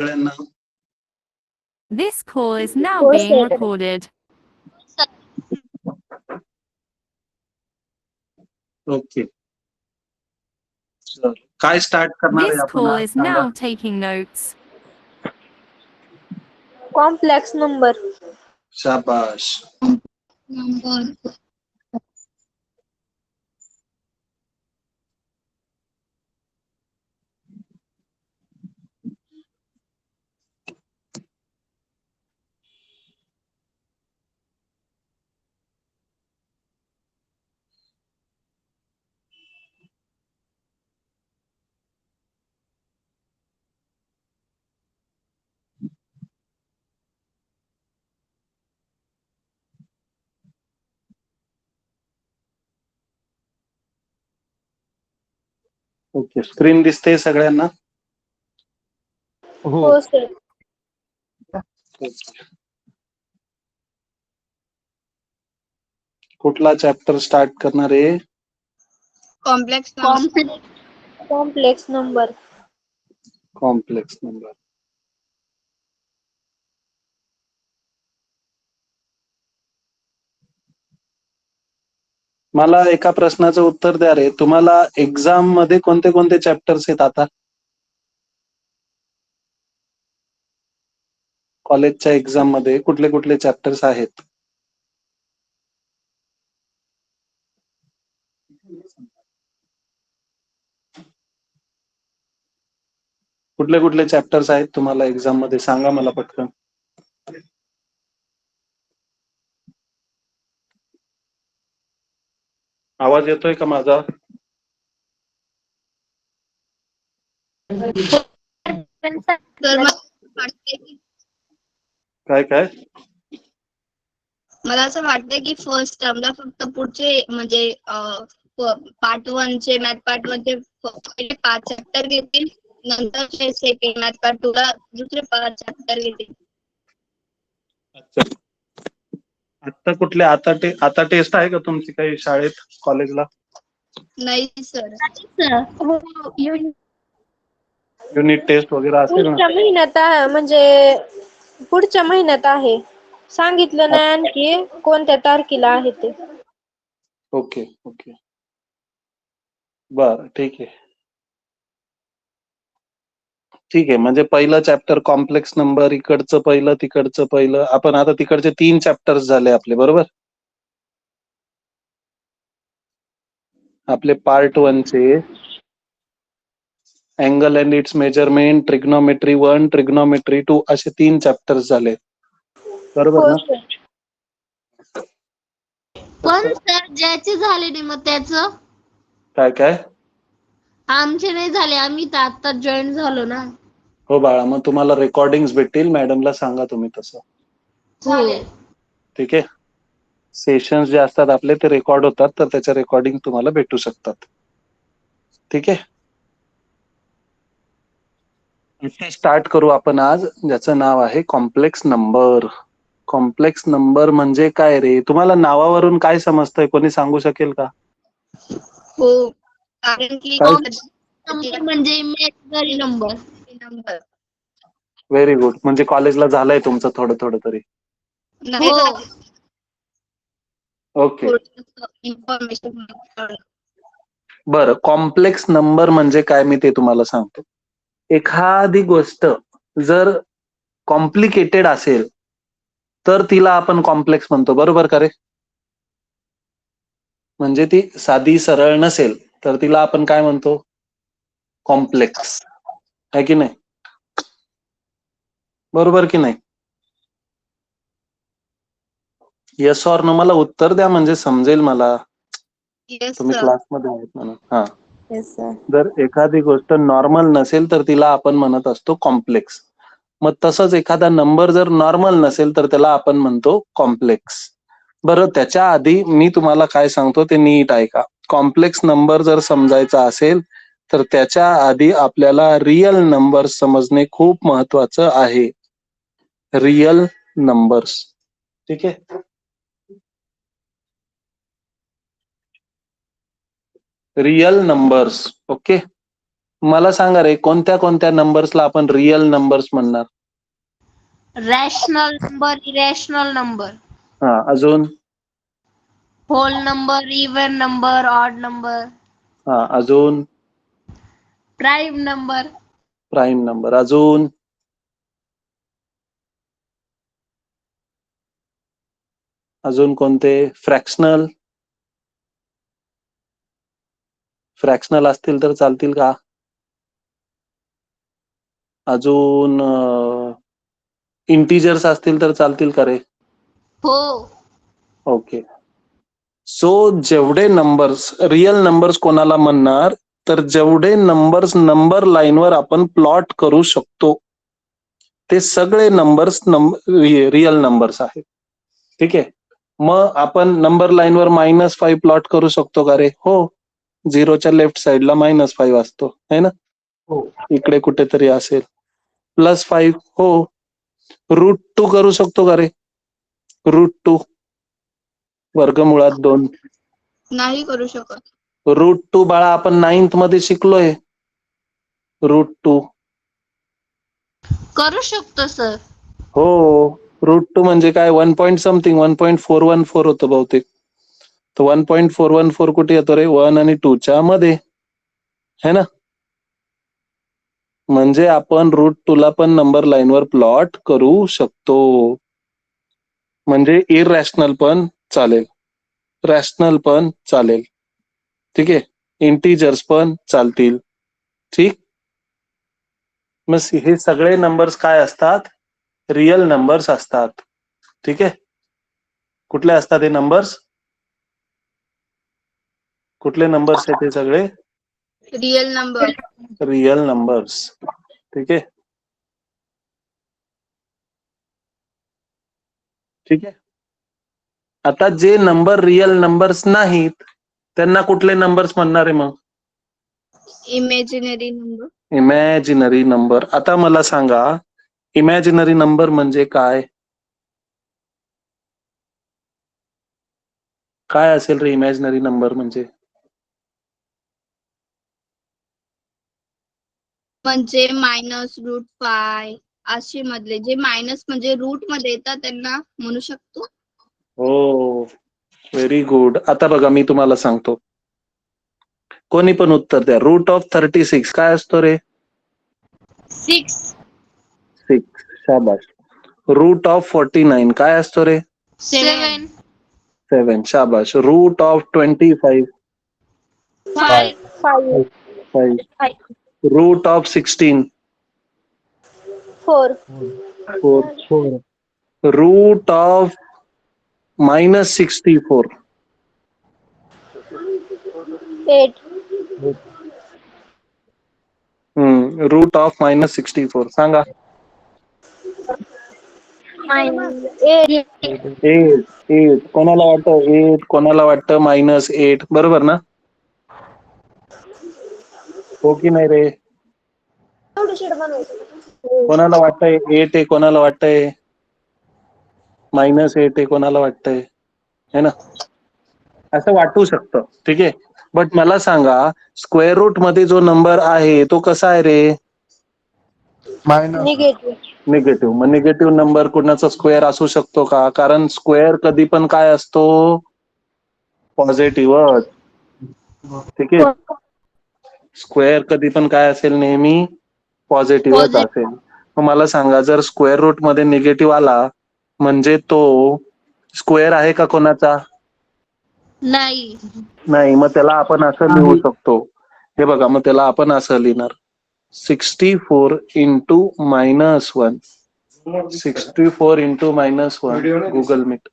सगळ्यांना This call is now हो, being sir. recorded. Okay. चल, काय स्टार्ट करणार आहे This आपण call आज is सांगा. now taking notes. Complex number. शाबाश. नंबर. ओके, स्क्रीन दिसते सगळ्यांना? हो सर. कुठला चॅप्टर स्टार्ट करणार आहे? Complex number. Complex number. मला एका प्रश्नाचं उत्तर द्या रे. तुम्हाला एक्झाम मध्ये कोणते कोणते चॅप्टर्स आहेत आता? कॉलेजच्या एक्झाम मध्ये कुठले कुठले चॅप्टर्स आहेत? कुठले कुठले चॅप्टर्स आहेत तुम्हाला एक्झाम मध्ये? सांगा मला पटकन. आवाज येतोय का माझा? काय काय? मला असं वाटतं की फर्स्ट टर्मला फक्त पुढचे म्हणजे पार्ट 1 चे मॅथ पार्ट 1 चे पहिले 5 चॅप्टर घेतील, नंतर सेकंड मॅथ पार्ट 2 ला दुसरे 5 चॅप्टर घेतील. अच्छा. आता टेस्ट आहे का तुमची काही शाळेत, कॉलेजला? नाही सर. युनिट टेस्ट वगैरे असेल ना? पुढच्या महिन्यात म्हणजे पुढच्या महिन्यात आहे. सांगितलं नाही आणखी कोणत्या तारखेला आहे ते. ओके ओके, बर ठीक आहे. ठीक आहे, म्हणजे पहिलं चॅप्टर कॉम्प्लेक्स नंबर, इकडचं पहिलं तिकडचं पहिलं. आपण आता तिकडचे 3 चॅप्टर्स झाले आपले, बरोबर? आपले पार्ट 1 चे angle and it's measurement, trigonometry 1, trigonometry 2 असे 3 चॅप्टर्स झाले, बरोबर हो ना? सर. पण सर ज्याचे झाले नाही मग त्याचं काय काय? आमचे नाही झाले, आम्ही तर आता जॉईन झालो ना. हो बाळा, मग तुम्हाला रेकॉर्डिंग्स भेटतील, मॅडमला सांगा तुम्ही तसं. ठीक आहे. सेशन्स जे असतात आपले ते रेकॉर्ड होतात, तर त्याच्या रेकॉर्डिंग तुम्हाला भेटू शकतात. ठीक आहे. स्टार्ट करू आपण आज, ज्याचं नाव आहे कॉम्प्लेक्स नंबर. कॉम्प्लेक्स नंबर म्हणजे काय रे? तुम्हाला नावावरून काय समजतंय? कोणी सांगू शकेल का? हो, कारण की काय? नंबर म्हणजे इमॅजिनरी नंबर. Very good. म्हणजे कॉलेजला झालंय तुमचं थोडं थोडं तरी. नाही ओके. इन्फॉर्मेशन. बरं, कॉम्प्लेक्स नंबर म्हणजे काय मी ते तुम्हाला सांगतो. एखादी गोष्ट जर कॉम्प्लिकेटेड असेल तर तिला आपण कॉम्प्लेक्स म्हणतो, बरोबर का रे? म्हणजे ती साधी सरळ नसेल तर तिला आपण काय म्हणतो? कॉम्प्लेक्स. है की नाही? बरोबर की नाही? येस ऑर नो मला उत्तर द्या, म्हणजे समजेल मला. तुम्ही क्लासमध्ये आहेत म्हणून. हा, येस सर. जर एखादी गोष्ट नॉर्मल नसेल तर तिला आपण म्हणत असतो कॉम्प्लेक्स. मग तसंच एखादा नंबर जर नॉर्मल नसेल तर त्याला आपण म्हणतो कॉम्प्लेक्स. बरं, त्याच्या आधी मी तुम्हाला काय सांगतो ते नीट ऐका. कॉम्प्लेक्स नंबर जर समजायचा असेल तर त्याच्या आधी आपल्याला रियल नंबर समजणे खूप महत्वाचं आहे. Real numbers. ठीक आहे. Real numbers. ओके. मला सांगा रे, कोणत्या कोणत्या नंबर्सला आपण रिअल नंबर्स म्हणणार? रॅशनल नंबर, इरॅशनल नंबर, हा, अजून? Whole number, even number, odd number, हा, अजून? प्राईम नंबर, प्राईम नंबर, अजून? अजून कोणते? फ्रॅक्शनल? फ्रॅक्शनल असतील तर चालतील का? अजून इंटिजर्स असतील तर चालतील का रे? हो. ओके. सो जेवढे नंबर्स रिअल नंबर्स कोणाला म्हणणार, तर जेवढे नंबर्स नंबर लाईनवर आपण प्लॉट करू शकतो ते सगळे नंबर्स रिअल नंबर्स आहेत. ठीक आहे. मग आपण नंबर लाईनवर -5 प्लॉट करू शकतो का रे? हो. 0च्या लेफ्ट साईडला -5 असतो, है ना? हो. इकडे कुठेतरी असेल. +5, हो. √2 करू शकतो का रे? √2 वर्गमुळात 2. नाही करू शकत. √2 बाळा आपण 9th मध्ये शिकलोय. √2 करू शकतो सर. हो. √2 म्हणजे काय? 1 पॉईंट समथिंग, 1.414 होतं बहुतेक. तर 1.414 कुठे येतो रे? 1 आणि 2च्या मध्ये, है ना? म्हणजे आपण √2 ला पण नंबर लाईनवर प्लॉट करू शकतो. म्हणजे इररॅशनल पण चालेल, रॅशनल पण चालेल. ठीक आहे. इंटिजर्स पण चालतील. ठीक. मग हे सगळे नंबर्स काय असतात? रिअल नंबर्स असतात. ठीक आहे. कुठले असतात हे नंबर्स? कुठले नंबर्स आहेत हे सगळे? Real number. Real numbers. ठीक आहे. ठीक आहे. आता जे नंबर रिअल नंबर्स नाहीत त्यांना कुठले नंबर्स म्हणणार आहे मग? Imaginary number. Imaginary number. आता मला सांगा, इमॅजिनरी नंबर म्हणजे काय? काय असेल रे इमॅजिनरी नंबर म्हणजे? म्हणजे -√5 असे मधले जे मायनस म्हणजे रूट मध्ये येतात त्यांना म्हणू शकतो. हो, व्हेरी गुड. आता बघा मी तुम्हाला सांगतो, कोणी पण उत्तर द्या. √36 काय असतो रे? 6. 6. शाबाश. √49 काय असतो रे? 7. 7. शाबाश. √25 5. 5. √16 4. 4. √−64 8. √−64 सांगा. 8. 8. कोणाला वाटतं 8, कोणाला वाटतं -8? बरोबर ना? हो की नाही रे? कोणाला वाटतंय 8 आहे, कोणाला वाटतंय -8 आहे, कोणाला वाटतंय, है ना? असं वाटू शकतं. ठीक आहे. बट मला सांगा, स्क्वेअर रूट मध्ये जो नंबर आहे तो कसा आहे रे? निगेटिव्ह. निगेटिव्ह. मग निगेटिव्ह नंबर कुणाचा स्क्वेअर असू शकतो का? कारण स्क्वेअर कधी पण काय असतो? पॉझिटिव्ह. ठीक आहे. स्क्वेअर कधी पण काय असेल? नेहमी पॉझिटिव्हच असेल. मग मला सांगा, जर स्क्वेअर रूट मध्ये निगेटिव्ह आला म्हणजे तो स्क्वेअर आहे का कोणाचा? नाही. नाही. मग त्याला आपण असं लिहू शकतो, हे बघा, मग त्याला आपण असं लिहिणार, 64 इंटू -1. 64 into -1 Google meet.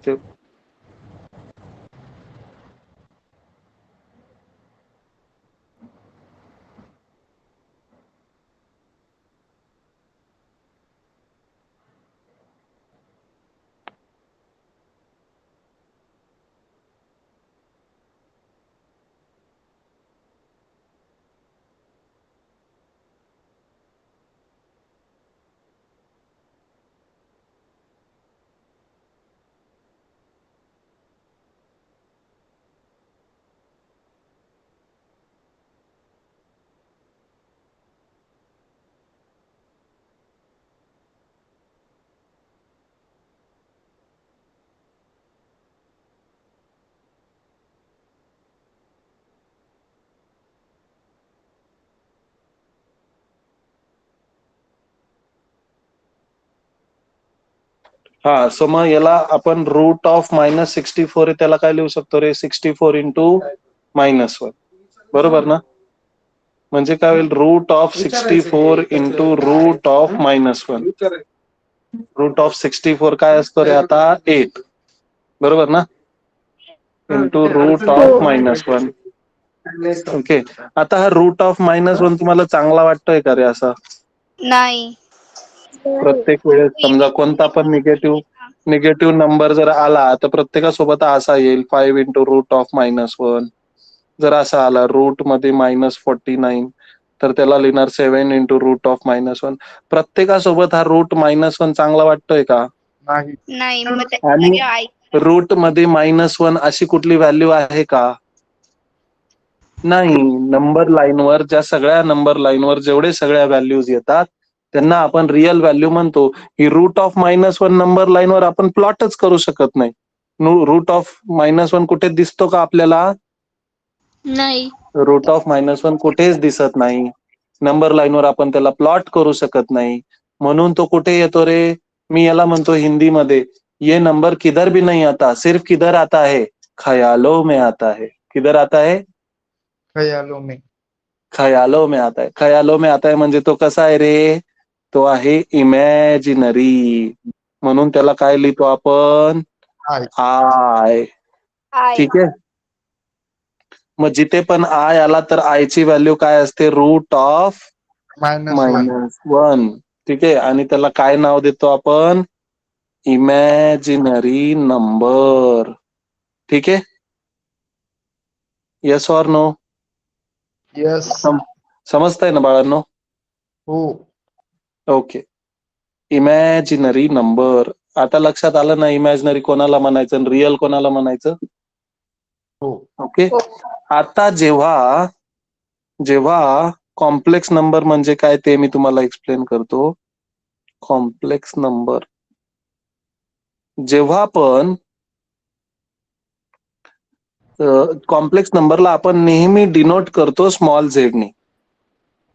ते हा, सो मग याला आपण रूट ऑफ -64 आहे, त्याला काय लिहू शकतो रे? 64 इंटू -1, बरोबर ना? म्हणजे काय होईल? Root of 64 into root of -1. Root of 64 काय असतो रे आता? 8, बरोबर ना? Into root of -1. ओके, आता हा रूट ऑफ -1 तुम्हाला चांगला वाटतोय का रे असा? नाही. प्रत्येक वेळेस समजा कोणता पण निगेटिव्ह नंबर जर आला तर प्रत्येकासोबत असा येईल, 5 इंटू रूट ऑफ -1. जर असा आला रूट मध्ये -49 तर त्याला लिहिणार 7 इंटू रूट ऑफ -1. प्रत्येकासोबत हा रूट -1 चांगला वाटतोय का? नाही, मग त्याच्या आणि जागी आई रूट मध्ये -1 अशी कुठली व्हॅल्यू आहे का? नाही. नंबर लाईनवर, ज्या सगळ्या नंबर लाईनवर जेवढे सगळ्या व्हॅल्यूज येतात त्यांना आपण रिअल व्हॅल्यू म्हणतो. ही रूट ऑफ -1 नंबर लाईनवर आपण प्लॉटच करू शकत नाही. रूट ऑफ -1 कुठे दिसतो का आपल्याला? नाही. रूट ऑफ -1 कुठेच दिसत नाही. नंबर लाईनवर आपण त्याला प्लॉट करू शकत नाही. म्हणून तो कुठे येतो रे? मी याला म्हणतो हिंदीमध्ये, ये नंबर किधर भी नहीं आता, सिर्फ किधर आता है? ख्यालों में आता है. किधर आता है? ख्यालों में. ख्यालों में आता है. ख्यालों में आता है म्हणजे तो कसा आहे रे? तो आहे इमॅजिनरी. म्हणून त्याला काय लिहितो आपण? आय. आय. ठीक आहे. मग जिथे पण आय आला तर आयची व्हॅल्यू काय असते? Root of -1. -1. ठीक आहे. आणि त्याला काय नाव देतो आपण? Imaginary number. ठीक आहे. Yes or no? यस. समजताय ना बाळांनो? हो. ओके. Imaginary number. आता लक्षात आलं ना इमॅजिनरी कोणाला म्हणायचं आणि रिअल कोणाला म्हणायचं? हो. ओके. आता जेव्हा कॉम्प्लेक्स नंबर म्हणजे काय ते मी तुम्हाला एक्सप्लेन करतो. कॉम्प्लेक्स नंबर जेव्हा पण कॉम्प्लेक्स नंबरला आपण नेहमी डिनोट करतो स्मॉल झेडनी.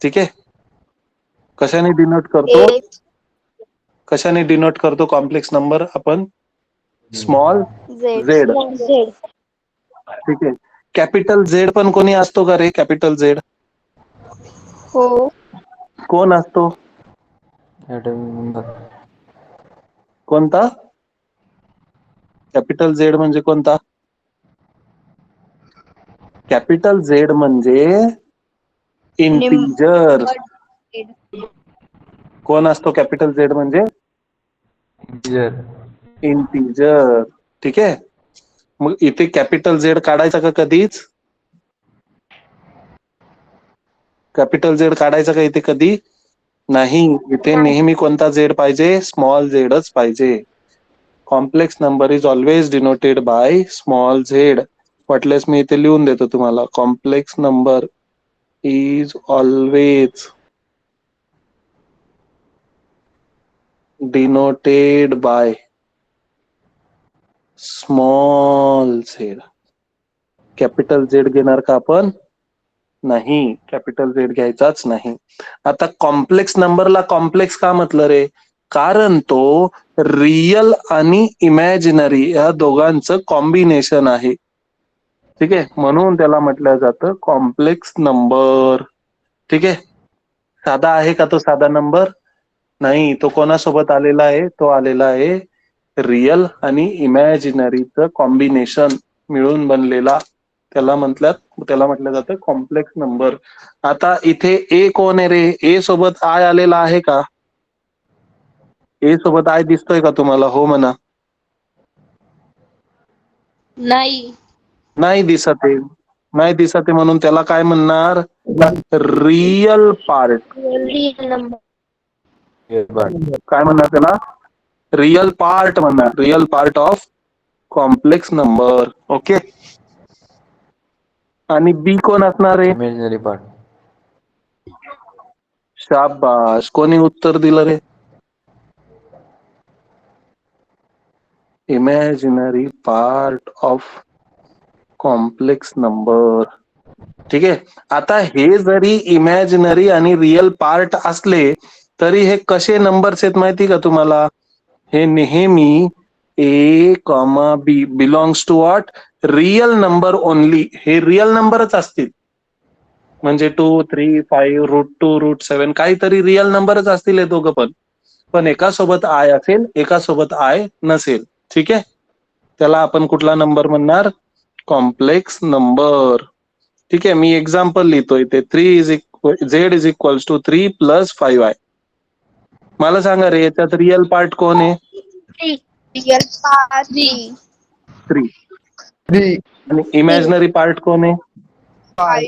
ठीक आहे. कशाने डिनोट करतो? कशाने डिनोट करतो कॉम्प्लेक्स नंबर आपण? Small Z. ठीक आहे. कॅपिटल झेड पण कोणी असतो का रे? कॅपिटल झेड हो. कोण असतो? कोणता? कॅपिटल झेड म्हणजे कोणता? कॅपिटल झेड म्हणजे इंटिजर. कोण असतो कॅपिटल झेड म्हणजे? इंटिजर. ठीक आहे. मग इथे कॅपिटल झेड काढायचा का कधीच? कॅपिटल झेड काढायचा का इथे कधी? नाही. इथे नेहमी कोणता झेड पाहिजे? स्मॉल झेडच पाहिजे. Complex number is always denoted by small Z. वाटल्यास मी इथे लिहून देतो तुम्हाला. Complex number is always denoted by small Z. Capital Z घेणार का आपण? नाही. कॅपिटल झेड घ्यायचाच नाही. आता कॉम्प्लेक्स नंबरला कॉम्प्लेक्स का म्हटलं रे? कारण तो रियल आणि इमॅजिनरी या दोघांचं कॉम्बिनेशन आहे. ठीक आहे. म्हणून त्याला म्हटलं जातं कॉम्प्लेक्स नंबर. ठीक आहे. साधा आहे का तो साधा नंबर? नाही. तो कोणासोबत आलेला आहे? तो आलेला आहे रियल आणि इमॅजिनरीचं कॉम्बिनेशन मिळून बनलेला. त्याला म्हटलं जातं कॉम्प्लेक्स नंबर. आता इथे ए कोण आहे रे? ए सोबत आय आलेला आहे का? ए सोबत आय दिसतोय का तुम्हाला? हो म्हणा. नाही. नाही दिसत आहे. नाही दिसत आहे म्हणून त्याला काय म्हणणार? Real part. Real number. काय म्हणणार त्याला? रियल पार्ट म्हणणार. Real part of complex number. Okay. आणि बी कोण असणार आहे? Imaginary part. शाबाश. कोणी उत्तर दिलं रे? Imaginary part of complex number. ठीक आहे. आता हे जरी इमॅजिनरी आणि रिअल पार्ट असले तरी हे कसे नंबर्स आहेत माहिती का तुम्हाला? हे नेहमी A comma B belongs to what, real number only. हे रिअल नंबरच असतील. म्हणजे 2, 3, 5, √2, √7 काहीतरी रिअल नंबरच असतील हे दोघं पण. पण एकासोबत आय असेल, एकासोबत आय नसेल. ठीक आहे, त्याला आपण कुठला नंबर म्हणणार? Complex number. ठीक आहे, मी एक्झाम्पल लिहितोय ते Z is equals to 3 + 5i. मला सांगा रे, याच्यात रिअल पार्ट कोण आहे? Real part 3. 3. 3, आणि इमॅजिनरी पार्ट कोण आहे? 5,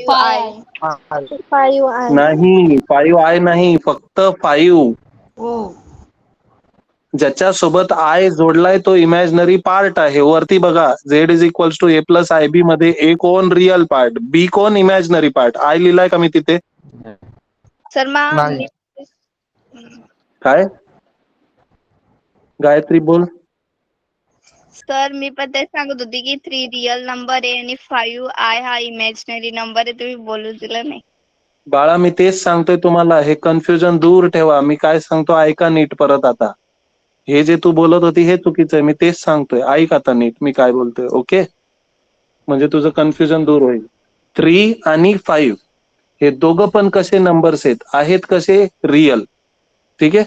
5i. नाही, 5i नाही, फक्त 5. ज्याच्यासोबत आय जोडलाय तो इमॅजिनरी पार्ट आहे. वरती बघा, Z is equals to A + IB मध्ये ए कोण रिअल पार्ट, बी कोण इमॅजिनरी पार्ट. आय लिहिलाय का मी तिथे? सर नाही. काय गायत्री बोल. सर मी पण तेच सांगत होती की 3 रिअल नंबर आहे आणि 5i हा इमॅजिनरी नंबर आहे. तुम्ही बोलू दिलं नाही. बाळा, मी तेच सांगतोय तुम्हाला, हे कन्फ्युजन दूर ठेवा. मी काय सांगतो ऐका नीट परत. आता हे जे तू बोलत होती हे चुकीचं आहे. मी तेच सांगतोय, ऐक आता नीट मी काय बोलतोय. ओके, म्हणजे तुझं कन्फ्युजन दूर होईल. 3 आणि 5 हे दोघं पण कसे नंबर्स आहेत कसे? रिअल. ठीक आहे,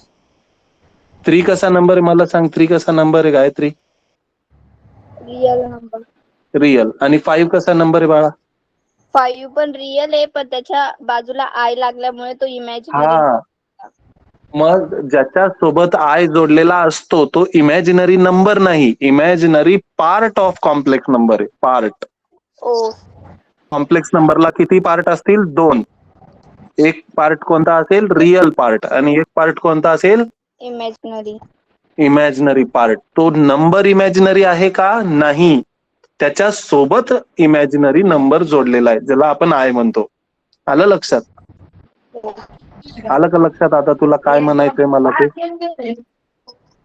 3 कसा नंबर आहे मला सांग. 3 कसा नंबर आहे गायत्री? Real number. रिअल. आणि 5 कसा नंबर आहे बाळा? 5 पण रिअल आहे, पण त्याच्या बाजूला आय लागल्यामुळे तो इमॅजिनरी. हा, मग ज्याच्या सोबत आय जोडलेला असतो तो इमॅजिनरी नंबर नाही, imaginary part of complex number आहे. पार्ट. ओ. कॉम्प्लेक्स नंबरला किती पार्ट असतील? 2. एक पार्ट कोणता असेल? Real part. आणि एक पार्ट कोणता असेल? इमॅजिनरी. Imaginary part. तो नंबर इमॅजिनरी आहे का? नाही, त्याच्या सोबत इमॅजिनरी नंबर जोडलेला आहे, ज्याला आपण आय म्हणतो. आलं लक्षात? आलं का लक्षात आता तुला काय म्हणायचंय मला ते?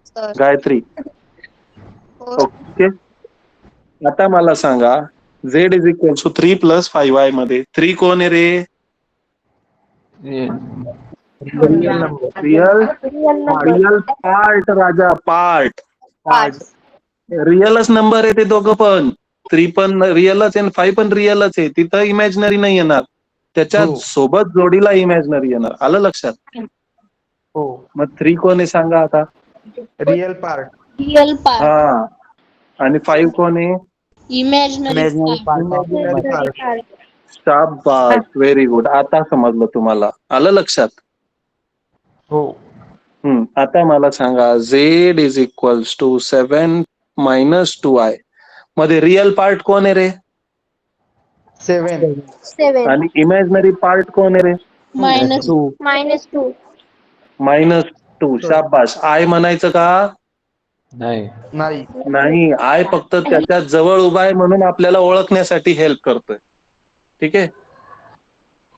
सर. गायत्री, ओके. आता मला सांगा, Z is equal to 3 + 5i मध्ये 3 कोण आहे रे? Real number. Real. Real part राजा, पार्ट. पार्ट. रिअलच नंबर आहे ते दोघं पण. 3 पण रिअलच आहे आणि 5 पण रिअलच आहे. तिथं इमॅजिनरी नाही येणार, त्याच्या हो. सोबत जोडीला इमॅजिनरी येणार. आलं लक्षात? हो. मग 3 कोण आहे सांगा आता? Real part. Real part. हा, आणि 5 कोण आहे? Imaginary imaginary part. शाबास, व्हेरी गुड. आता समजलं तुम्हाला. आलं लक्षात? हो. आता मला सांगा, Z is equals to 7 - 2i मध्ये रिअल पार्ट कोण आहे रे? 7, आणि इमॅजिनरी पार्ट कोण आहे रे? -2. -2. शाबास. आय म्हणायचं का? नाही. नाही, आय फक्त त्याच्या जवळ उभा आहे म्हणून आपल्याला ओळखण्यासाठी हेल्प करतोय. ठीक आहे,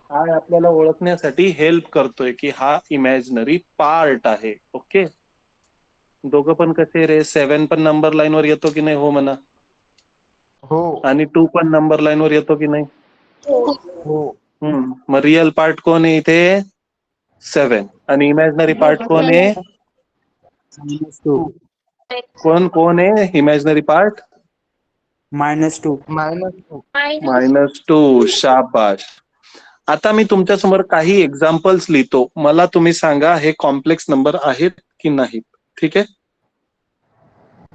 आय आपल्याला ओळखण्यासाठी हेल्प करतोय की हा इमॅजिनरी पार्ट आहे. ओके, दोघं पण कसे रे? 7 पण नंबर लाईन वर येतो की नाही? हो म्हणा. हो. आणि 2 पण नंबर लाईन वर येतो की नाही? हो. मग रिअल पार्ट कोण आहे इथे? 7. आणि इमॅजिनरी पार्ट कोण आहे? -2. कोण आहे इमॅजिनरी पार्ट? -2. -2. शाबाश. आता मी तुमच्या समोर काही एक्झाम्पल्स लिहितो, मला तुम्ही सांगा हे कॉम्प्लेक्स नंबर आहेत की नाहीत. ठीक आहे,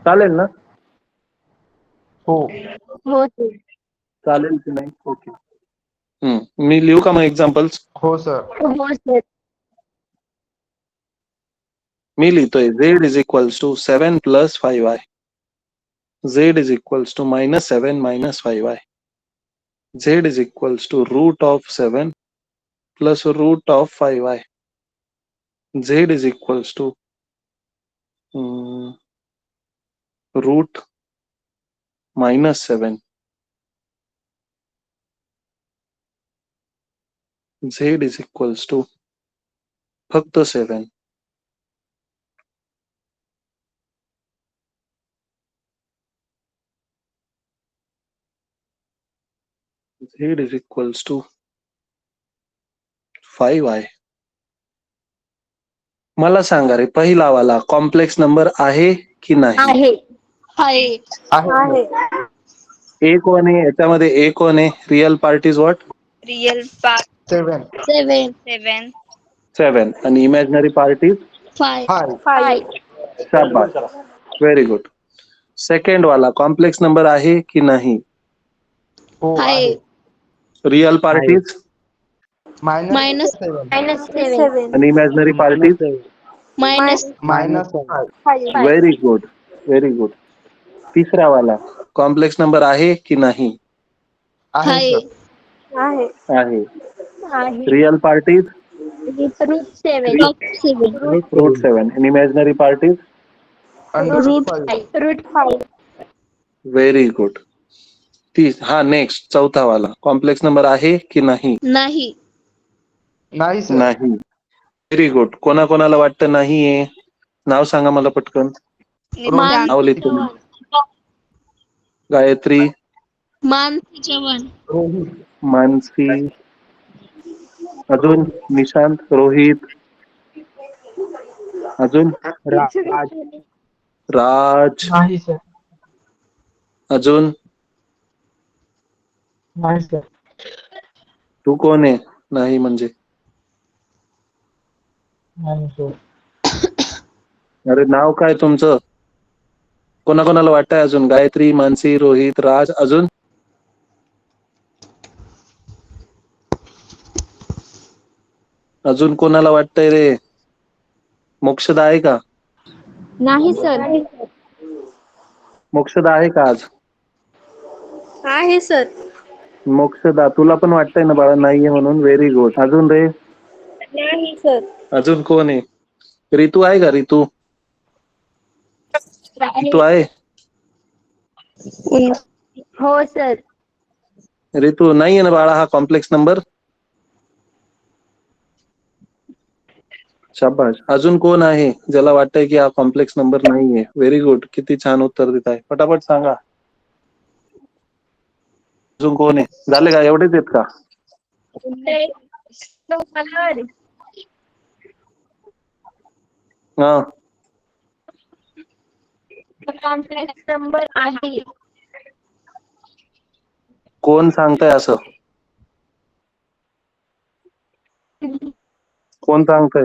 चालेल ना? हो. चालेल की नाही? ओके. मी लिहू का मग एक्झाम्पल्स? हो सर. मी लिहितोय, Z is equals to 7 + 5i. Z is equals to -7 - 5i. Z is equals to √7 + √5i. Z is equals to √-7. Z is equals to फक्त 7. Z is equals to 5i. मला सांगा रे, पहिला वाला कॉम्प्लेक्स नंबर आहे की नाही? आहे. आहे. ए कोण आहे याच्यामध्ये? ए कोण आहे? Real part is what? Real part 7. 7. 7 आणि इमॅजिनरी पार्ट इज 5. 5. शाबाश, व्हेरी गुड. सेकंड वाला कॉम्प्लेक्स नंबर आहे की नाही? हो आहे. रिअल पार्ट आहे. Is minus 7. आणि imaginary part is minus -5. Very good, very good. तिसरा वाला कॉम्प्लेक्स नंबर आहे की नाही? आहे. आहे. रिअल पार्ट इज रूट 7 आणि imaginary part is root very good. हा नेक्स्ट चौथा वाला कॉम्प्लेक्स नंबर आहे की नाही? नाही. नाही सर. नाही. Very good. कोणाकोणाला वाटतं नाहीये? नाव सांगा मला पटकन. नाव लिहितो तुम्ही. गायत्री, मानसी चव्हाण. रोहित. मानसी, अजून निशांत, रोहित, अजून राज. राज, नाही सर. अजून नाही सर. तू कोण आहे? नाही म्हणजे नाही सर. अरे नाव काय तुमचं? कोणाकोणाला वाटतंय अजून? गायत्री, मानसी, रोहित, राज, अजून अजून कोणाला वाटतंय रे? मोक्षदा आहे का? नाही सर. मोक्षदा आहे का आज? आहे सर. मोक्षदा, तुला पण वाटतंय ना बाळा नाहीये म्हणून? Very good. अजून रे? नाही सर. अजून कोण आहे? रितू आहे का? रितू रितू आहे? हो सर. रितू नाहीये ना बाळा हा कॉम्प्लेक्स नंबर? शाबाश. अजून कोण आहे ज्याला वाटतंय की हा कॉम्प्लेक्स नंबर नाहीये? Very good. किती छान उत्तर देत आहे. पटापट सांगा. अजून कोण आहे? झाले का? एवढेच आहेत का? हा, कॉम्प्लेक्स नंबर आहे. कोण सांगताय असं? कोण सांगताय?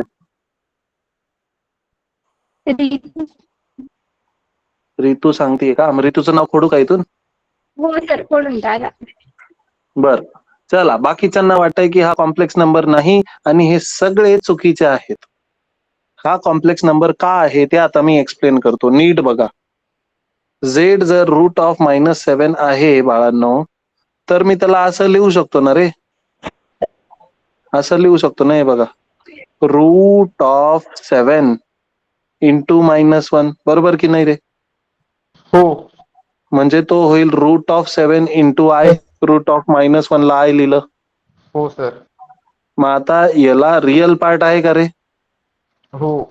रितू सांगतेय का? मग रितूचं नाव खोडू का इथून? हो सर, खोडून टाका. बर, चला. बाकीच्यांना वाटतंय की हा कॉम्प्लेक्स नंबर नाही आणि हे सगळे चुकीचे आहेत. हा कॉम्प्लेक्स नंबर का आहे ते आता मी एक्सप्लेन करतो. नीट बघा. झेड जर रूट ऑफ -7 आहे बाळांनो, तर मी त्याला असं लिहू शकतो ना रे? असं लिहू शकतो ना? हे बघा, रूट ऑफ 7 इंटू -1, बरोबर की नाही रे? हो. म्हणजे तो होईल root of 7 into i. Root of -1 ला आय लिहिलं. हो सर. मग आता याला रिअल पार्ट आहे का रे? हो.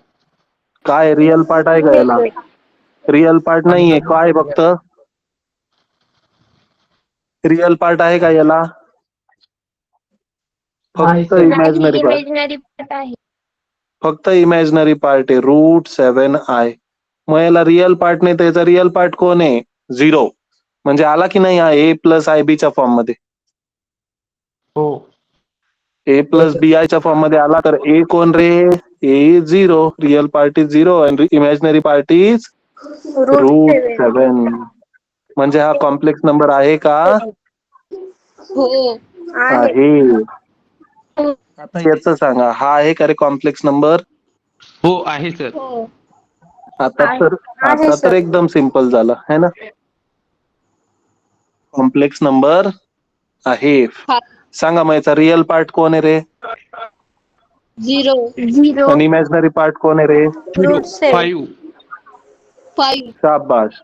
काय रिअल पार्ट आहे का याला? रिअल पार्ट नाहीये. काय फक्त रिअल पार्ट आहे का याला? नाही फक्त सर. Imaginary part. इमेजिनरी पार्ट आहे. फक्त इमॅजिनरी पार्ट आहे. Root 7 i. मग याला रिअल पार्ट नाही तर याचा रिअल पार्ट कोण आहे? 0. म्हणजे आला की नाही हा ए प्लस आय बी च्या फॉर्म मध्ये? हो. ए प्लस बी आय च्या फॉर्म मध्ये आला तर ए कोण रे? A is 0. Real part is 0 and imaginary part is root 7. म्हणजे हा कॉम्प्लेक्स नंबर आहे का? हो. आहे. आता याच सांगा, हा आहे का रे कॉम्प्लेक्स नंबर? हो आहे सर. हो. आता तर एकदम सिंपल झालं है ना? कॉम्प्लेक्स नंबर आहे. हा. सांगा मग याचा रिअल पार्ट कोण आहे रे? 0. आणि इमॅजिनरी पार्ट कोण आहे रे? 5. 5. शाबाश.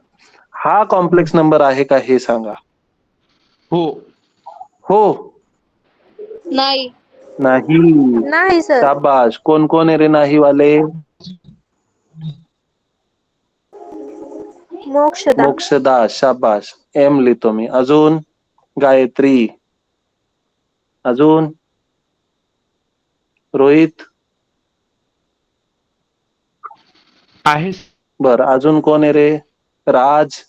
हा कॉम्प्लेक्स नंबर आहे का हे सांगा? हो. हो. नाही. नाही. शाबाश. कोण कोण आहे रे नाही वाले? मोक्षदा. शाबाश. एम लिहितो मी. अजून गायत्री, अजून रोहित, आहे. बर, अजून कोण आहे रे? राज.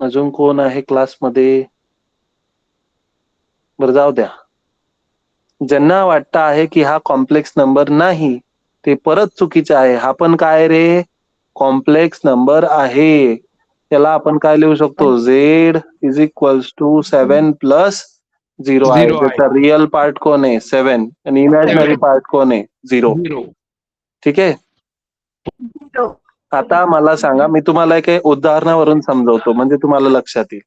अजून कोण आहे क्लासमध्ये? बरं, जाऊ द्या. ज्यांना वाटतं आहे की हा कॉम्प्लेक्स नंबर नाही, ते परत चुकीचे आहे. हा पण काय रे? कॉम्प्लेक्स नंबर आहे. त्याला आपण काय लिहू शकतो? Z is equals to 7 plus 0 आहे. 0 आहे. त्याचा रिअल पार्ट कोण आहे? 7 आणि इमॅजिनरी 7. पार्ट कोण आहे? 0. 0. ठीक आहे. आता मला सांगा, मी तुम्हाला एक उदाहरणावरून समजवतो म्हणजे तुम्हाला लक्षात येईल.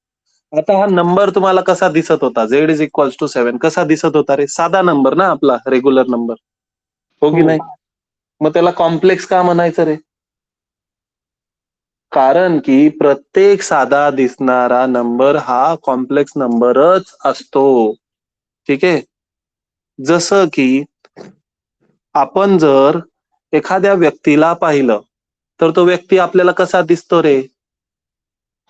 आता हा नंबर तुम्हाला कसा दिसत होता? झेड इज इक्वल्स टू 7 कसा दिसत होता रे? साधा नंबर ना, आपला रेग्युलर नंबर, हो की हो. नाही? मग त्याला कॉम्प्लेक्स का म्हणायचं रे? कारण की प्रत्येक साधा दिसणारा नंबर हा कॉम्प्लेक्स नंबरच असतो. ठीक आहे. जसं की आपण जर एखाद्या व्यक्तीला पाहिलं तर तो व्यक्ती आपल्याला कसा दिसतो रे?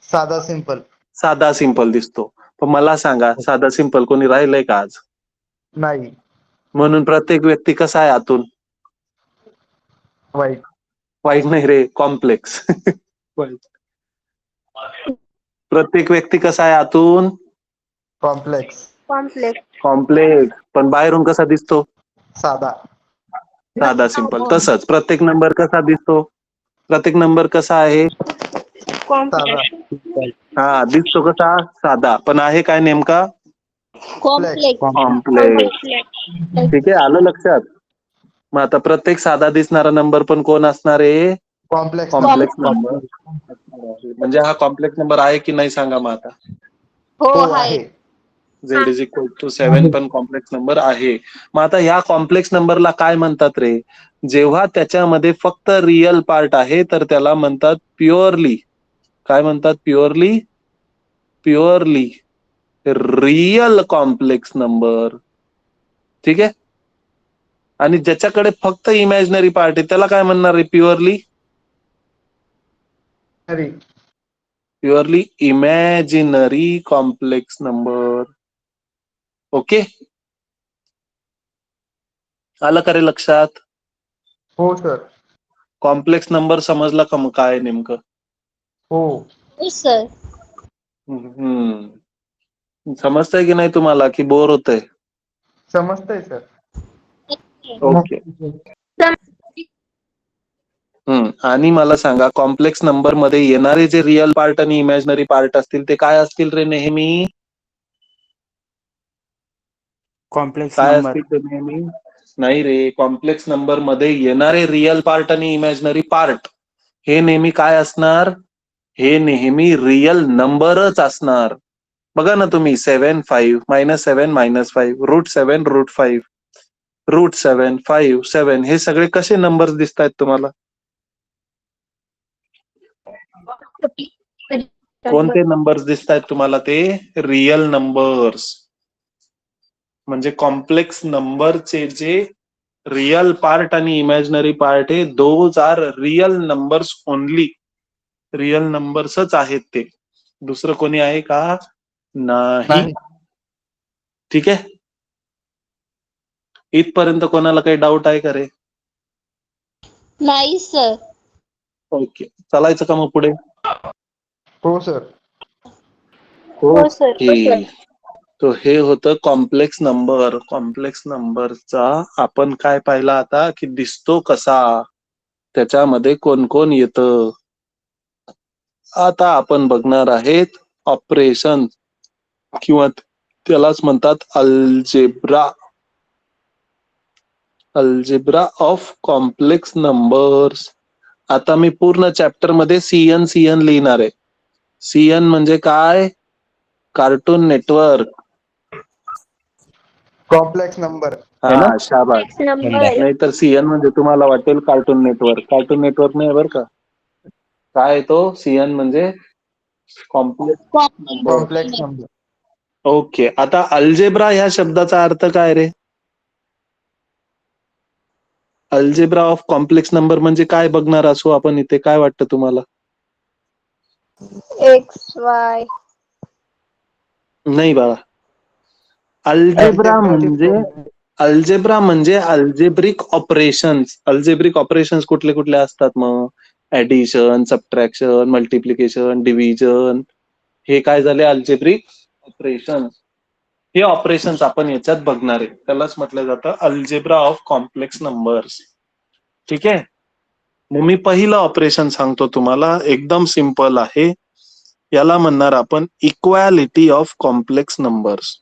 साधा सिंपल. साधा सिंपल दिसतो. पण मला सांगा, साधा सिंपल कोणी राहिलंय का आज? नाही. म्हणून प्रत्येक व्यक्ती कसा आहे आतून? वाईट. वाईट नाही रे, कॉम्प्लेक्स. प्रत्येक व्यक्ती कसा आहे आतून? कॉम्प्लेक्स. कॉम्प्लेक्स. पण बाहेरून कसा दिसतो? साधा. साधा सिंपल. तसंच प्रत्येक नंबर कसा दिसतो? प्रत्येक नंबर कसा आहे? साधा. हा, दिसतो कसा? साधा. पण आहे काय नेमका? कॉम्प्लेक्स. कॉम्प्लेक्स. ठीक आहे, आलं लक्षात? मग आता प्रत्येक साधा दिसणारा नंबर पण कोण असणार आहे? कॉम्प्लेक्स. Complex number. म्हणजे हा कॉम्प्लेक्स नंबर आहे की नाही सांगा मग आता. हो आहे. झेड इज इक्वल टू 7 पण कॉम्प्लेक्स नंबर आहे. मग आता ह्या कॉम्प्लेक्स नंबरला काय म्हणतात रे? जेव्हा त्याच्यामध्ये फक्त रिअल पार्ट आहे तर त्याला म्हणतात प्युअरली. काय म्हणतात? Purely real complex number. ठीक आहे. आणि ज्याच्याकडे फक्त इमॅजिनरी पार्ट आहे त्याला काय म्हणणार आहे? Purely imaginary complex number. Okay, आलं का रे लक्षात? हो सर. कॉम्प्लेक्स नंबर समजला का मग काय नेमकं? हो. सर. समजतंय की नाही तुम्हाला, की बोर होतंय? समजतंय सर. ओके. आणि मला सांगा, कॉम्प्लेक्स नंबर मध्ये येणारे जे रिअल पार्ट आणि इमॅजिनरी पार्ट असतील ते काय असतील रे नेहमी? कॉम्प्लेक्स काय नंबर. असतील ते नेहमी? नाही रे, कॉम्प्लेक्स नंबर मध्ये येणारे रिअल पार्ट आणि इमॅजिनरी पार्ट हे नेहमी काय असणार? हे नेहमी रिअल नंबरच असणार. बघा ना तुम्ही, 7 5 -7 -5 √7 √5 √7 5 7 हे सगळे कसे नंबर्स दिसत आहेत तुम्हाला? कोणते नंबर्स दिसत आहेत तुम्हाला? ते रिअल नंबर्स. म्हणजे कॉम्प्लेक्स नंबरचे जे रिअल पार्ट आणि इमॅजिनरी पार्ट आहे, those are real numbers only. Real नंबर्सच आहेत ते, दुसरं कोणी आहे का? नाही. ठीक आहे. इथपर्यंत कोणाला काही डाऊट आहे का रे? नाही सर. ओके, चालायचं का मग पुढे? हो सर. ओके. तो हे होतं कॉम्प्लेक्स नंबर. कॉम्प्लेक्स नंबरचा आपण काय पाहिलं आता, की दिसतो कसा, त्याच्यामध्ये कोण कोण येतं. आता आपण बघणार आहेत ऑपरेशन, किंवा त्यालाच म्हणतात algebra. Algebra of complex numbers. आता मी पूर्ण चॅप्टर मध्ये सीएन लिहिणार आहे. सीएन म्हणजे काय? Cartoon network. Complex number. हा, शाबास. नाहीतर सीएन म्हणजे तुम्हाला वाटेल कार्टून नेटवर्क. कार्टून नेटवर्क नाही बरं का. काय आहे तो? सीएन म्हणजे complex number. Complex number. Okay. आता अल्जेब्रा ह्या शब्दाचा अर्थ काय रे? अल्जेब्रा ऑफ कॉम्प्लेक्स नंबर म्हणजे काय बघणार असू आपण इथे? काय वाटतं तुम्हाला? XY. नाही बाळा. अल्जेब्रा म्हणजे अल्जेब्रा म्हणजे अल्जेब्रिक ऑपरेशन्स. अल्जेब्रिक ऑपरेशन्स कुठले कुठले असतात मग? ऍडिशन, सबट्रॅक्शन, मल्टिप्लिकेशन, डिव्हिजन, हे काय झाले? Algebraic operations. हे ऑपरेशन्स आपण याच्यात बघणार आहे. त्यालाच म्हटलं जातं अल्जेब्रा ऑफ कॉम्प्लेक्स नंबर्स. ठीक आहे. मग मी पहिलं ऑपरेशन सांगतो तुम्हाला, एकदम सिंपल आहे. याला म्हणणार आपण इक्वॅलिटी ऑफ कॉम्प्लेक्स नंबर्स.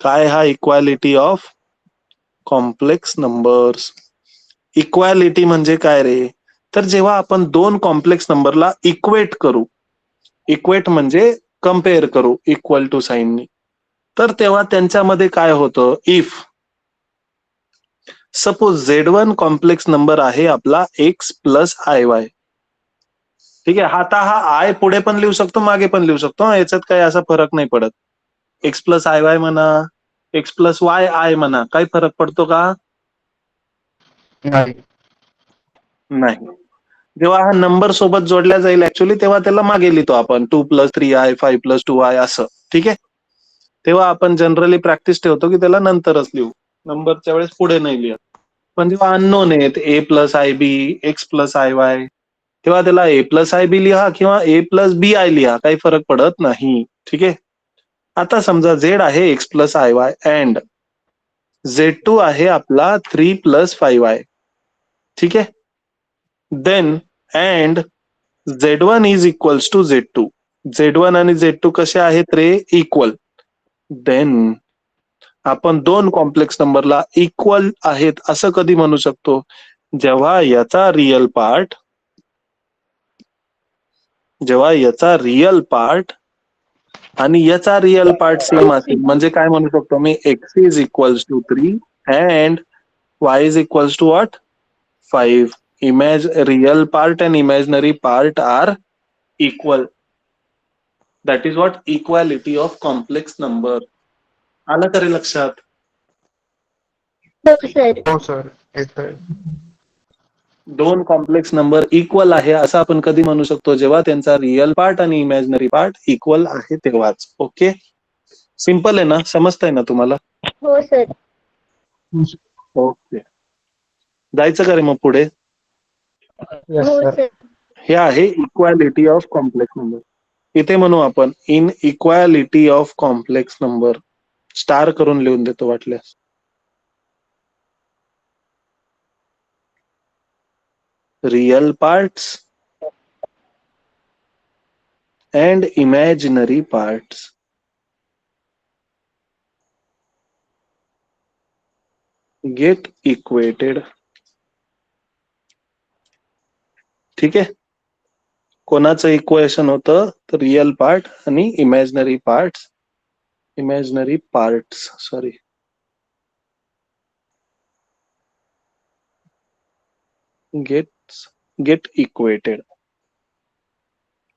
काय हा equality of complex numbers? Equality म्हणजे काय रे? तर जेव्हा आपण दोन कॉम्प्लेक्स नंबरला इक्वेट करू, इक्वेट म्हणजे कम्पेअर करू इक्वल टू साइननी, तर तेव्हा त्यांच्यामध्ये काय होतं? If suppose Z1 complex number आहे आपला x प्लस IY. ठीक आहे. आता हा आय पुढे पण लिहू शकतो, मागे पण लिहू शकतो. याच्यात काही असा फरक नाही पडत. x प्लस IY म्हणा, x प्लस YI म्हणा, काही फरक पडतो का? नाही. नाही. जेव्हा हा नंबर सोबत जोडला जाईल ऍक्च्युली, तेव्हा त्याला मागे लिहितो आपण 2 प्लस 3i, 5 प्लस 2i असं. ठीक आहे. तेव्हा आपण जनरली प्रॅक्टिस ठेवतो की त्याला नंतरच लिहू, नंबरच्या वेळेस पुढे नाही लिहत. पण जेव्हा अननोन आहेत a plus IB, x plus IY, तेव्हा त्याला a प्लस IB लिहा किंवा a प्लस BI लिहा, काही फरक पडत नाही. ठीक आहे. आता समजा Z आहे x plus IY and Z2 आहे आपला 3 प्लस 5i. ठीक आहे. Then and Z1 is equals to Z2. Z1 आणि Z2 कसे आहेत रे? इक्वल. देन आपण दोन कॉम्प्लेक्स नंबरला इक्वल आहेत असं कधी म्हणू शकतो? जेव्हा याचा रिअल पार्ट आणि याचा रिअल पार्ट सेम असेल. म्हणजे काय म्हणू शकतो मी? x is equals to 3 and y is equals to what? 5. Real part and imaginary part are equal. That is what? Equality of complex number. आलं तरी लक्षात? हो सर, येतोय. दोन कॉम्प्लेक्स नंबर इक्वल आहे असं आपण कधी म्हणू शकतो? जेव्हा त्यांचा रिअल पार्ट आणि इमॅजिनरी पार्ट इक्वल आहे तेव्हाच. ओके. सिंपल आहे ना? समजतंय ना तुम्हाला? हो सर. ओके. जायचं का रे मग पुढे? येस हो सर. सर. हे आहे इक्वॅलिटी ऑफ कॉम्प्लेक्स नंबर. इथे म्हणू आपण in equality of complex number. Star करून लिहून देतो वाटल्यास. Real parts and imaginary parts. Get equated. ठीक आहे. कोणाचं इक्वेशन होतं? तर रिअल पार्ट आणि imaginary parts sorry. Get equated.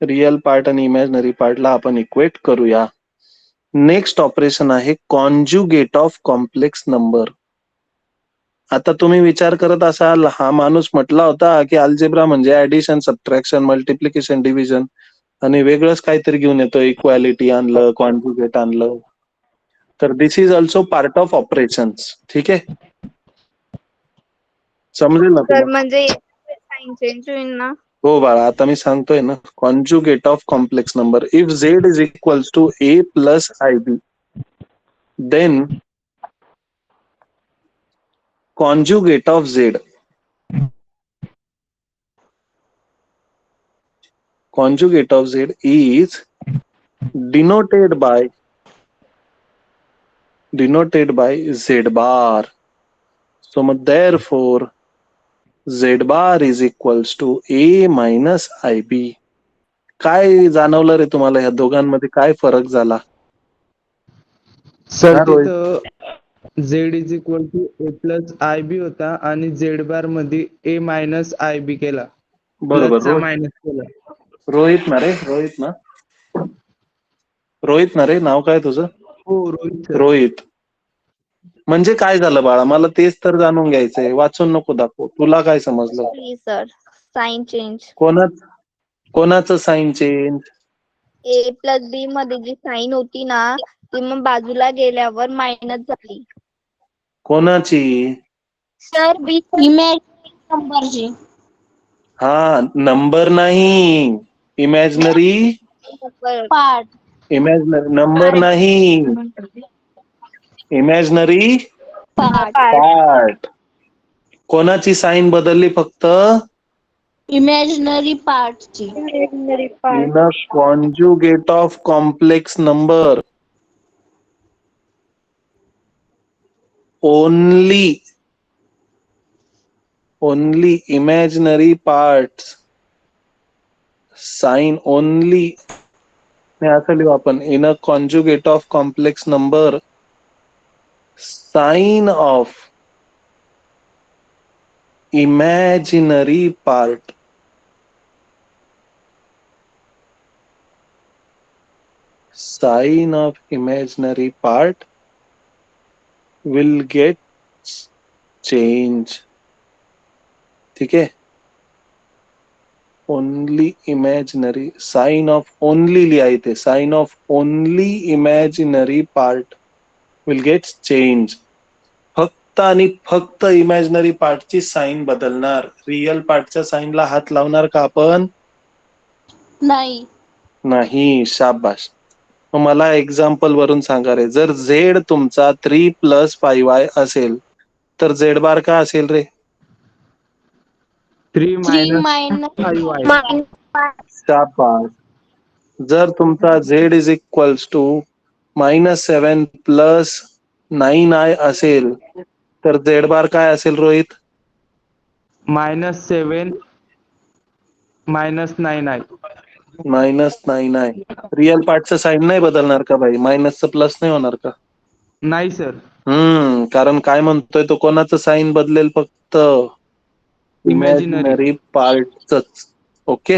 Real part आणि इमॅजिनरी पार्टला आपण इक्वेट करूया. नेक्स्ट ऑपरेशन आहे कॉन्जुगेट ऑफ कॉम्प्लेक्स नंबर. आता तुम्ही विचार करत असाल, हा माणूस म्हटला होता की अल्जेब्रा म्हणजे ऍडिशन, सबट्रॅक्शन, मल्टिप्लिकेशन, डिव्हिजन आणि वेगळंच काहीतरी घेऊन येतो. इक्वॅलिटी आणलं, कॉन्जुगेट आणलं. तर this is also part of operations. ठीक आहे. समजेल ना सर तुला? म्हणजे साइन चेंज होईल ना? हो बाळा, आता मी सांगतोय ना. Conjugate of complex number. If Z is equals to A plus IB, then conjugate of Z. Conjugate of Z is denoted by Z bar. So therefore Z bar is equals to A minus IB. काय जाणवलं रे तुम्हाला? ह्या दोघांमध्ये काय फरक झाला? Sir हा, रोहित. तिथं Z is equal to A plus IB होता आणि Z बार मध्ये A मायनस IB केला, बरोबर. प्लसचा मायनस केला. रोहित ना रे? रोहित ना रे? नाव काय तुझं? हो रोहित सर. रोहित. म्हणजे काय झालं बाळा? मला तेच तर जाणून घ्यायचंय. वाचून नको दाखव. तुला काय समजलं? Please sir, sign change. कोणाचं sign change? A plus B मध्ये जी साइन होती ना, ती मग बाजूला गेल्यावर मायनस झाली. कोणाची? सर बी इमॅजिनरी नंबरची. हा, नंबर नाही, इमॅजिनरी पार्ट. इमॅजिनरी नंबर नाही, इमॅजिनरी पार्ट. पार्ट. कोणाची साईन बदलली फक्त? इमॅजिनरी पार्टची. In a conjugate of complex number only imaginary parts sign only नाही असं लिहू आपण. In a conjugate of complex number sign of imaginary part sign of imaginary part will get change. ठीक है. Only imaginary sign of only लिहा इथे. Sign of only imaginary part will get change. फक्त आणि फक्त इमॅजिनरी पार्टची sign बदलणार. Real पार्टच्या साइनला हात लावणार का आपण? नाही. नाही. शाबाश. मग मला एक्झाम्पल वरून सांगा रे. जर झेड तुमचा 3 + 5y असेल तर झेड बार का असेल रे? 3 3 minus 5y. शाबास. जर तुमचा z is equals to -7 + 9i असेल तर झेड बार काय असेल Rohit? -7 -9i. -9i. Real पार्टचं sine नाही बदलणार का भाई? मायनसचं प्लस नाही होणार का? नाही सर. कारण काय म्हणतोय तो, कोणाचं साईन बदलेल? फक्त इमॅजिनरी. इमॅजिनरी पार्टच. ओके,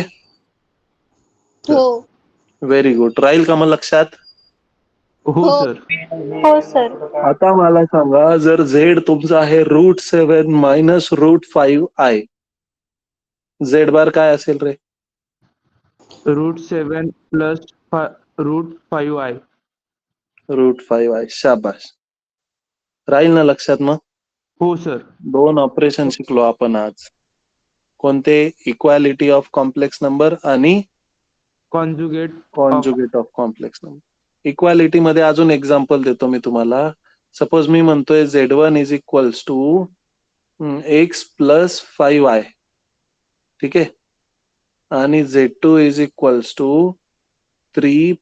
हो. Very good. राहील का मग लक्षात? हो हो. सर. हो सर. आता मला सांगा, जर झेड तुमचा आहे √7 - √5i, झेड बार काय असेल रे? √7 + √5i. √5i. शाबाश. राहील ना लक्षात मग? हो सर. 2 ऑपरेशन शिकलो आपण आज. कोणते? इक्वालिटी ऑफ कॉम्प्लेक्स नंबर आणि conjugate conjugate of complex number. Equality मध्ये अजून एक्झाम्पल देतो मी तुम्हाला. सपोज मी म्हणतोय Z1 is equals to x + 5y. ठीक आहे. आणि Z2 is equals to 3 -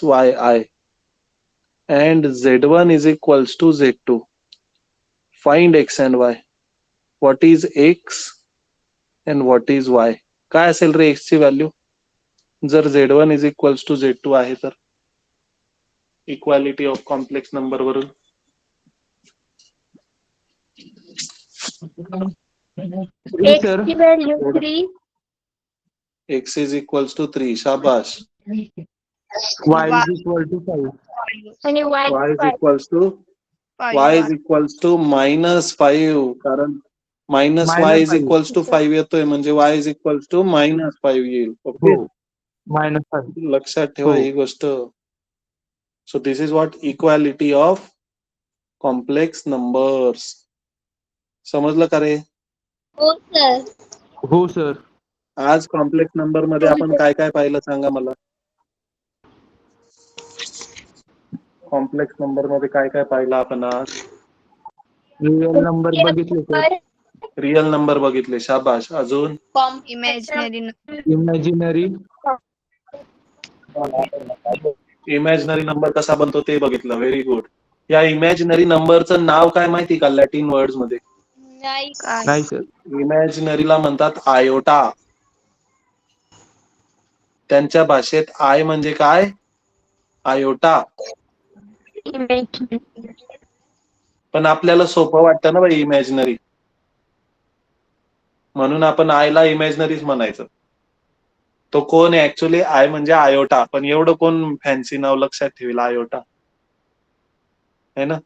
yi and Z1 is equals to Z2. Find x and y. What is x and what is y? काय असेल रे x ची value जर Z1 is equals to Z2 आहे तर? Equality of complex number वरून X sir. ची value 3. x is equals to 3. शाबाश. y is equal to 5. आणि Y y is equals to -5 कारण -y is -5. equals to 5 येतोय म्हणजे y is equals to -5 येईल. ओके, हो. -5. लक्षात ठेवा हो. ही गोष्ट. So this is what equality of complex numbers. समजलं का रे? हो सर. हो सर. आज कॉम्प्लेक्स नंबर मध्ये आपण काय काय पाहिलं सांगा मला. कॉम्प्लेक्स नंबर मध्ये काय काय पाहिलं आपण आज? रिअल नंबर बघितले सर. रिअल नंबर बघितले. शाबाश. अजून इमॅजिनरी इमॅजिनरी. इमॅजिनरी नंबर कसा बनतो ते बघितलं. Very good. या इमॅजिनरी नंबरचं नाव काय माहिती का लॅटिन वर्ड्स मध्ये? नाही सर. इमॅजिनरीला म्हणतात आयोटा. त्यांच्या भाषेत आय म्हणजे काय? आयोटा. पण आपल्याला सोपं वाटतं ना बाई इमॅजिनरी, म्हणून आपण आयला इमॅजिनरीच म्हणायचं. तो कोण आहे ऍक्च्युली? आय म्हणजे आयोटा. पण एवढं कोण फॅन्सी नाव लक्षात ठेवेल आयोटा, है ना?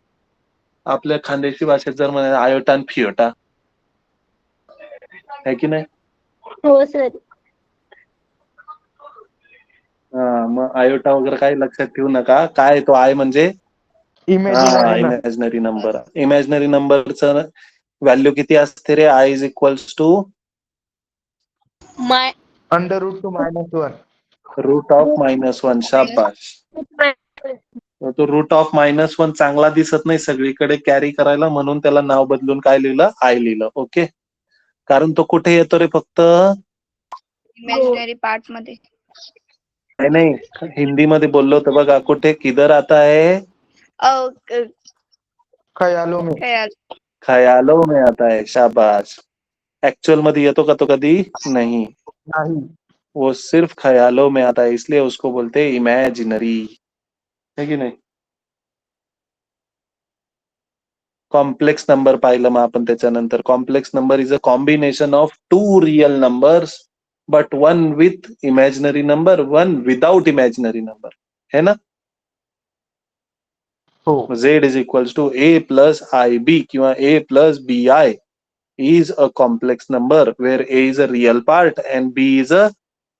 आपल्या खानदेशी भाषेत जर म्हणायचं आयोटा आणि फियोटा, है की नाही? हो सर. मग आयोटा वगैरे काही लक्षात ठेवू नका. काय तो आय म्हणजे इमॅजिनरी नंबर. इमॅजिनरी नंबरचं व्हॅल्यू किती असते रे? I is equals to my √2 - 1. Root of -1. शाबाश. तो रूट ऑफ -1 चांगला दिसत नाही सगळीकडे कॅरी करायला, म्हणून त्याला नाव बदलून काय लिहिलं? आय लिहिलं. ओके, कारण तो कुठे येतो रे? फक्त इमॅजिनरी पार्ट मध्ये. नाही, हिंदीमध्ये बोललो होतं बघा. कुठे? किधर आता है? ख्यालों में. ख्यालों में आता है. शाबाश. एक्चुअल मध्ये येतो का तो कधी? नहीं, नाही. वो सिर्फ ख्यालों में आता है, इसलिए उसको बोलते हैं इमॅजिनरी. है की नाही? कॉम्प्लेक्स नंबर पाहिलं मग आपण त्याच्यानंतर. Complex number is a combination of 2 real numbers, but 1 with imaginary number, 1 without imaginary number. है ना? हो. Z is equals to A plus IB किंवा A plus BI is a complex number where A is a real part and B is a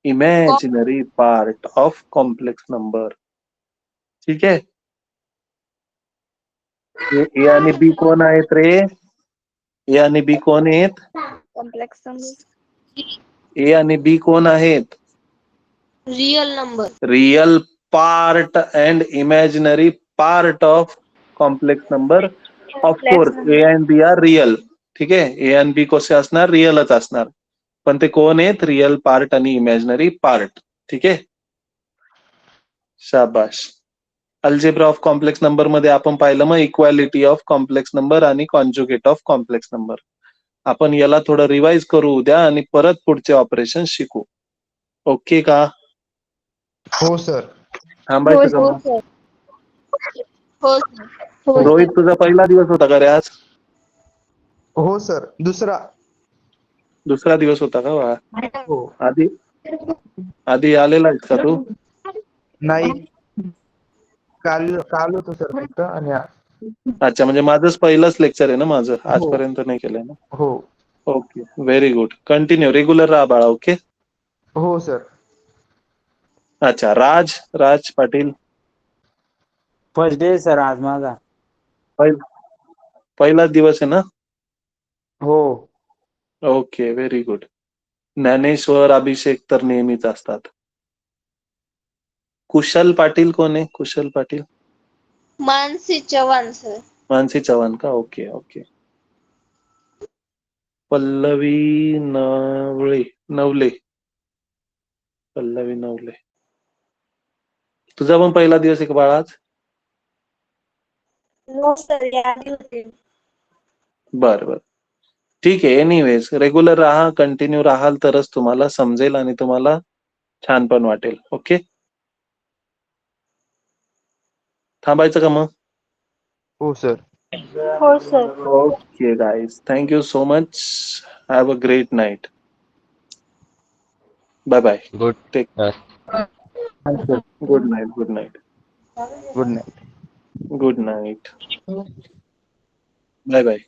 imaginary part of complex number. ठीक है? A आणि B कोण आहेत रे? A आणि B कोण आहेत? Complex number. A आणि B कोण आहेत? Real number. Real part and imaginary part of complex number. Of course A and B are real. ठीक आहे, ए आणि बी कसे असणार? रिअलच असणार, पण ते कोण आहेत? रिअल पार्ट आणि इमॅजिनरी पार्ट. ठीक आहे, शाबाश. अल्जेब्रा ऑफ कॉम्प्लेक्स नंबर मध्ये आपण पाहिलं मग इक्वॅलिटी ऑफ कॉम्प्लेक्स नंबर आणि कॉन्जुगेट ऑफ कॉम्प्लेक्स नंबर. आपण याला थोडं रिवाइज करू उद्या आणि परत पुढचे ऑपरेशन शिकू. ओके का? हो सर. थांबायचं का मग? हो सर. रोहित, तुझा पहिला दिवस होता का रे आज? हो सर. दुसरा दिवस होता का बा? हो. आधी आलेला आहेस का तू? नाही, काल होतो सर फक्त. आणि अच्छा, म्हणजे माझंच पहिलंच लेक्चर आहे ना माझं, आजपर्यंत नाही केलंय ना? हो. Okay, very good. Continue, regular राहा बाळा. ओके. हो सर. अच्छा, Raj Patil. First day sir आज माझा. पहिलाच दिवस आहे ना? हो. Okay, very good. Dnyaneshwar, Abhishek तर नेहमीच असतात. कुशल पाटील कोण आहे? कुशल पाटील. मानसी चव्हाण सर. मानसी चव्हाण का? Okay okay. पल्लवी नवले. तुझा पण पहिला दिवस आहे का बाळा आज? नो सर, यादी होते. बर, ठीक आहे. एनिवेज, रेग्युलर राहा, कंटिन्यू राहाल तरच तुम्हाला समजेल आणि तुम्हाला छान पण वाटेल. ओके, थांबायचं का मग? हो सर. हो sir. Okay guys, thank you so much. Have a great night. Bye bye. Good. Take. Good night. Good night. Good night. Bye bye.